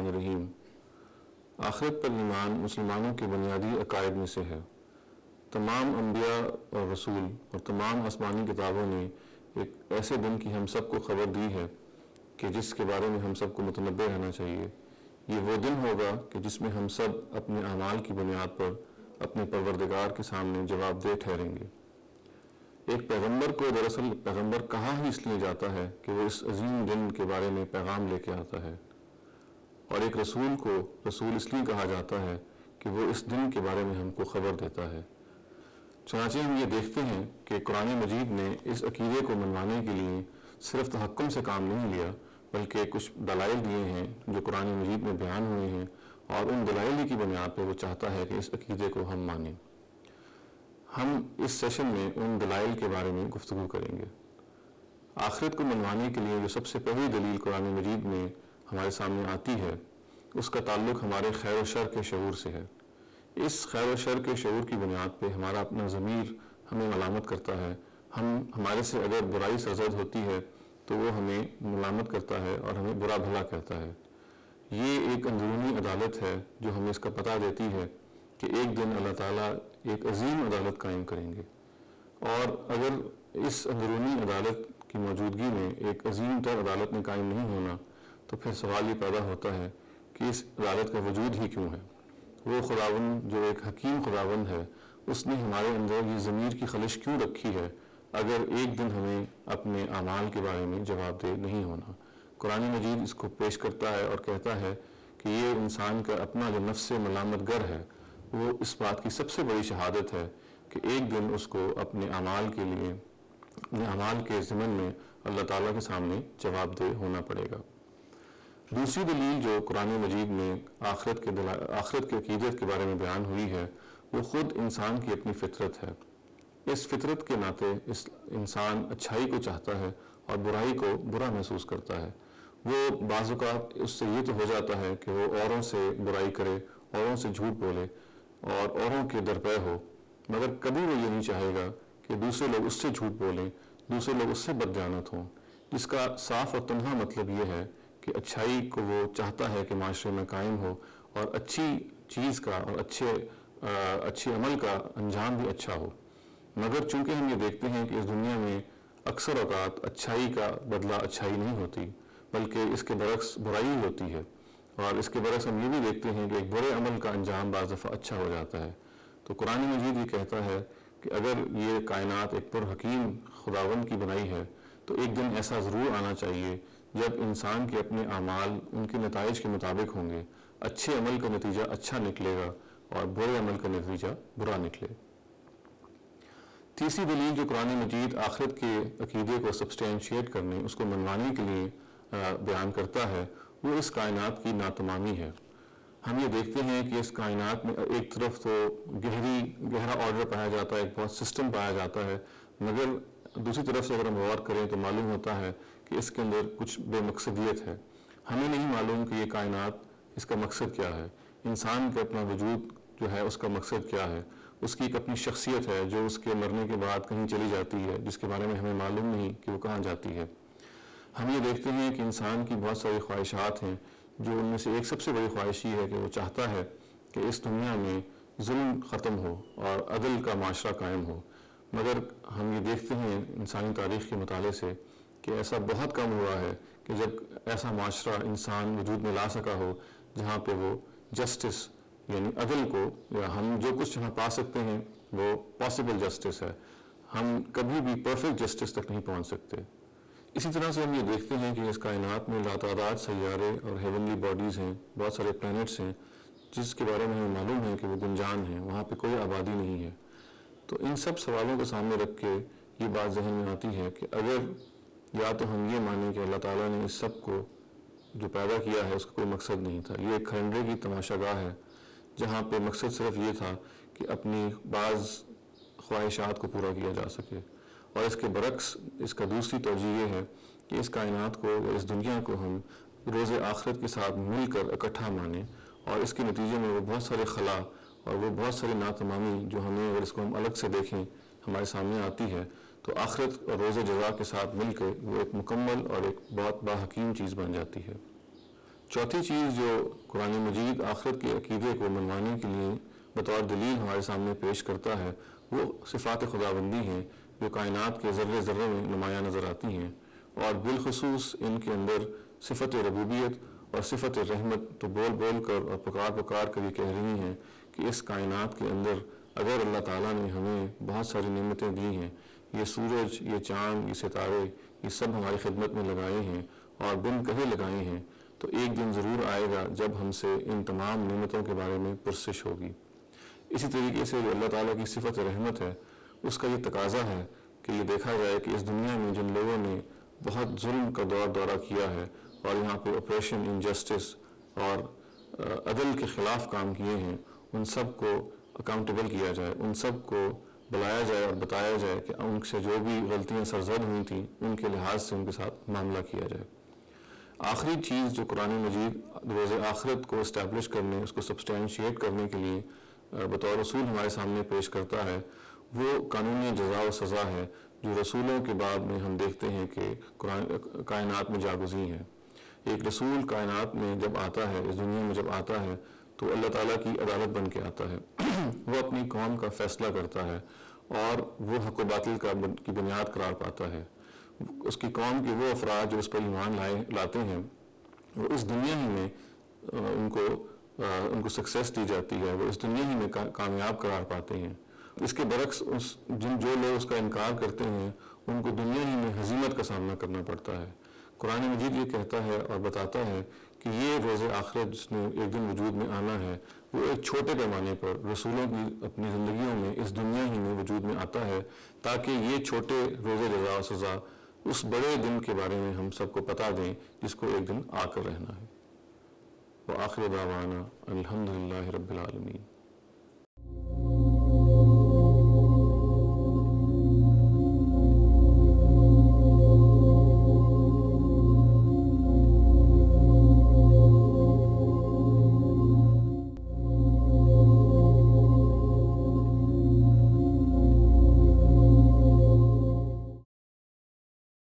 الرحمن الرحیم۔ آخرت پر ایمان مسلمانوں کے بنیادی عقائد میں سے ہے۔ تمام انبیاء اور رسول اور تمام آسمانی کتابوں نے ایک ایسے دن کی ہم سب کو خبر دی ہے کہ جس کے بارے میں ہم سب کو متنبع رہنا چاہیے۔ یہ وہ دن ہوگا کہ جس میں ہم سب اپنے اعمال کی بنیاد پر اپنے پروردگار کے سامنے جواب دہ ٹھہریں گے۔ ایک پیغمبر کو دراصل پیغمبر کہا ہی اس لیے جاتا ہے کہ وہ اس عظیم دن کے بارے میں پیغام لے کے آتا ہے، اور ایک رسول کو رسول اس لیے کہا جاتا ہے کہ وہ اس دن کے بارے میں ہم کو خبر دیتا ہے۔ چنانچہ ہم یہ دیکھتے ہیں کہ قرآن مجید نے اس عقیدے کو منوانے کے لیے صرف تحکم سے کام نہیں لیا، بلکہ کچھ دلائل دیے ہیں جو قرآن مجید میں بیان ہوئے ہیں، اور ان دلائل کی بنیاد پہ وہ چاہتا ہے کہ اس عقیدے کو ہم مانیں۔ ہم اس سیشن میں ان دلائل کے بارے میں گفتگو کریں گے۔ آخرت کو منوانے کے لیے جو سب سے پہلی دلیل قرآن مجید میں ہمارے سامنے آتی ہے، اس کا تعلق ہمارے خیر و شر کے شعور سے ہے۔ اس خیر و شر کے شعور کی بنیاد پہ ہمارا اپنا ضمیر ہمیں ملامت کرتا ہے۔ ہمارے سے اگر برائی سرزد ہوتی ہے تو وہ ہمیں ملامت کرتا ہے اور ہمیں برا بھلا کہتا ہے۔ یہ ایک اندرونی عدالت ہے جو ہمیں اس کا پتہ دیتی ہے کہ ایک دن اللہ تعالیٰ ایک عظیم عدالت قائم کریں گے، اور اگر اس اندرونی عدالت کی موجودگی میں ایک عظیم تر عدالت میں قائم نہیں ہونا تو پھر سوال یہ پیدا ہوتا ہے کہ اس عدالت کا وجود ہی کیوں ہے۔ وہ خداوند جو ایک حکیم خداوند ہے، اس نے ہمارے اندر یہ ضمیر کی خلش کیوں رکھی ہے اگر ایک دن ہمیں اپنے اعمال کے بارے میں جواب دہ نہیں ہونا۔ قرآن مجید اس کو پیش کرتا ہے اور کہتا ہے کہ یہ انسان کا اپنا جو نفس ملامت گر ہے، وہ اس بات کی سب سے بڑی شہادت ہے کہ ایک دن اس کو اپنے اعمال کے لیے اپنے اعمال کے ضمن میں اللہ تعالیٰ کے سامنے جواب دہ ہونا پڑے گا۔ دوسری دلیل جو قرآن مجید میں آخرت کے عقیدت کے بارے میں بیان ہوئی ہے، وہ خود انسان کی اپنی فطرت ہے۔ اس فطرت کے ناطے انسان اچھائی کو چاہتا ہے اور برائی کو برا محسوس کرتا ہے۔ وہ بعض اوقات اس سے یہ تو ہو جاتا ہے کہ وہ اوروں سے برائی کرے، اوروں سے جھوٹ بولے اور اوروں کے درپے ہو، مگر کبھی وہ یہ نہیں چاہے گا کہ دوسرے لوگ اس سے جھوٹ بولیں، دوسرے لوگ اس سے بددیانت ہوں، جس کا صاف اور تنہا مطلب یہ ہے کہ اچھائی کو وہ چاہتا ہے کہ معاشرے میں قائم ہو، اور اچھی چیز کا اور اچھے عمل کا انجام بھی اچھا ہو۔ مگر چونکہ ہم یہ دیکھتے ہیں کہ اس دنیا میں اکثر اوقات اچھائی کا بدلہ اچھائی نہیں ہوتی، بلکہ اس کے برعکس برائی ہی ہوتی ہے، اور اس کے برعکس ہم یہ بھی دیکھتے ہیں کہ ایک برے عمل کا انجام بعض دفعہ اچھا ہو جاتا ہے۔ تو قرآن مجید یہ کہتا ہے کہ اگر یہ کائنات ایک پرحکیم خداوند کی بنائی ہے تو ایک دن ایسا ضرور آنا چاہیے جب انسان کے اپنے اعمال ان کے نتائج کے مطابق ہوں گے، اچھے عمل کا نتیجہ اچھا نکلے گا اور برے عمل کا نتیجہ برا نکلے۔ تیسری دلیل جو قرآن مجید آخرت کے عقیدے کو سبسٹینشیٹ کرنے، اس کو منوانے کے لیے بیان کرتا ہے، وہ اس کائنات کی ناتمامی ہے۔ ہم یہ دیکھتے ہیں کہ اس کائنات میں ایک طرف تو گہرا آرڈر پایا جاتا ہے، ایک بہت سسٹم پایا جاتا ہے، مگر دوسری طرف سے اگر ہم غور کریں تو معلوم ہوتا ہے کہ اس کے اندر کچھ بے مقصدیت ہے۔ ہمیں نہیں معلوم کہ یہ کائنات اس کا مقصد کیا ہے، انسان کا اپنا وجود جو ہے اس کا مقصد کیا ہے، اس کی ایک اپنی شخصیت ہے جو اس کے مرنے کے بعد کہیں چلی جاتی ہے، جس کے بارے میں ہمیں معلوم نہیں کہ وہ کہاں جاتی ہے۔ ہم یہ دیکھتے ہیں کہ انسان کی بہت ساری خواہشات ہیں، جو ان میں سے ایک سب سے بڑی خواہش یہ ہے کہ وہ چاہتا ہے کہ اس دنیا میں ظلم ختم ہو اور عدل کا معاشرہ قائم ہو، مگر ہم یہ دیکھتے ہیں انسانی تاریخ کے مطالعے سے کہ ایسا بہت کم ہوا ہے کہ جب ایسا معاشرہ انسان وجود میں لا سکا ہو جہاں پہ وہ جسٹس یعنی عدل کو، یا ہم جو کچھ یہاں پا سکتے ہیں وہ پاسبل جسٹس ہے، ہم کبھی بھی پرفیکٹ جسٹس تک نہیں پہنچ سکتے۔ اسی طرح سے ہم یہ دیکھتے ہیں کہ اس کائنات میں لاتعداد سیارے اور ہیونلی باڈیز ہیں، بہت سارے پلانٹس ہیں جس کے بارے میں ہمیں معلوم ہے کہ وہ گنجان ہیں، وہاں پہ کوئی آبادی نہیں ہے۔ تو ان سب سوالوں کو سامنے رکھ کے یہ بات ذہن میں آتی ہے کہ اگر یا تو ہم یہ مانیں کہ اللہ تعالیٰ نے اس سب کو جو پیدا کیا ہے اس کا کوئی مقصد نہیں تھا، یہ ایک کھرنڈے کی تماشا گاہ ہے جہاں پہ مقصد صرف یہ تھا کہ اپنی بعض خواہشات کو پورا کیا جا سکے، اور اس کے برعکس اس کا دوسری توجہ یہ ہے کہ اس کائنات کو یا اس دنیا کو ہم روز آخرت کے ساتھ مل کر اکٹھا مانیں، اور اس کے نتیجے میں وہ بہت سارے خلا اور وہ بہت ساری ناتمامی جو ہمیں اگر اس کو ہم الگ سے دیکھیں ہمارے سامنے آتی ہے، تو آخرت اور روز جزا کے ساتھ مل کے وہ ایک مکمل اور ایک بہت باحکیم چیز بن جاتی ہے۔ چوتھی چیز جو قرآن مجید آخرت کے عقیدے کو منوانے کے لیے بطور دلیل ہمارے سامنے پیش کرتا ہے وہ صفات خداوندی ہیں جو کائنات کے ذرے ذرے میں نمایاں نظر آتی ہیں، اور بالخصوص ان کے اندر صفت ربوبیت اور صفت رحمت تو بول بول کر اور پکار پکار کر یہ کہہ رہی ہیں کہ اس کائنات کے اندر اگر اللہ تعالیٰ نے ہمیں بہت ساری نعمتیں دی ہیں، یہ سورج، یہ چاند، یہ ستارے، یہ سب ہماری خدمت میں لگائے ہیں اور بن کہے لگائے ہیں، تو ایک دن ضرور آئے گا جب ہم سے ان تمام نعمتوں کے بارے میں پرسش ہوگی۔ اسی طریقے سے جو اللہ تعالیٰ کی صفت رحمت ہے اس کا یہ تقاضا ہے کہ یہ دیکھا جائے کہ اس دنیا میں جن لوگوں نے بہت ظلم کا دورہ کیا ہے اور یہاں پہ اپریشن، انجسٹس اور عدل کے خلاف کام کیے ہیں، ان سب کو اکاؤنٹیبل کیا جائے، ان سب کو بلایا جائے اور بتایا جائے کہ ان سے جو بھی غلطیاں سرزد ہوئی تھیں ان کے لحاظ سے ان کے ساتھ معاملہ کیا جائے۔ آخری چیز جو قرآن مجید روز آخرت کو اسٹیبلش کرنے، اس کو سبسٹینشیٹ کرنے کے لیے بطور رسول ہمارے سامنے پیش کرتا ہے وہ قانونی جزا و سزا ہے جو رسولوں کے بعد میں ہم دیکھتے ہیں کہ کائنات میں جاگزیں ہیں۔ ایک رسول کائنات میں جب آتا ہے، اس دنیا میں جب آتا ہے تو اللہ تعالیٰ کی عدالت بن کے آتا ہے وہ اپنی قوم کا فیصلہ کرتا ہے اور وہ حق و باطل کی بنیاد قرار پاتا ہے۔ اس کی قوم کے وہ افراد جو اس پر ایمان لاتے ہیں وہ اس دنیا ہی میں ان کو سکسیس دی جاتی ہے، وہ اس دنیا ہی میں کامیاب قرار پاتے ہیں۔ اس کے برعکس جو لوگ اس کا انکار کرتے ہیں ان کو دنیا ہی میں ہزیمت کا سامنا کرنا پڑتا ہے۔ قرآن مجید یہ کہتا ہے اور بتاتا ہے کہ یہ روز آخرت جس نے ایک دن وجود میں آنا ہے وہ ایک چھوٹے پیمانے پر رسولوں کی اپنی زندگیوں میں اس دنیا ہی میں وجود میں آتا ہے تاکہ یہ چھوٹے روز جزا و سزا اس بڑے دن کے بارے میں ہم سب کو پتا دیں جس کو ایک دن آ کر رہنا ہے۔ وآخر دعوانا الحمدللہ رب العالمین۔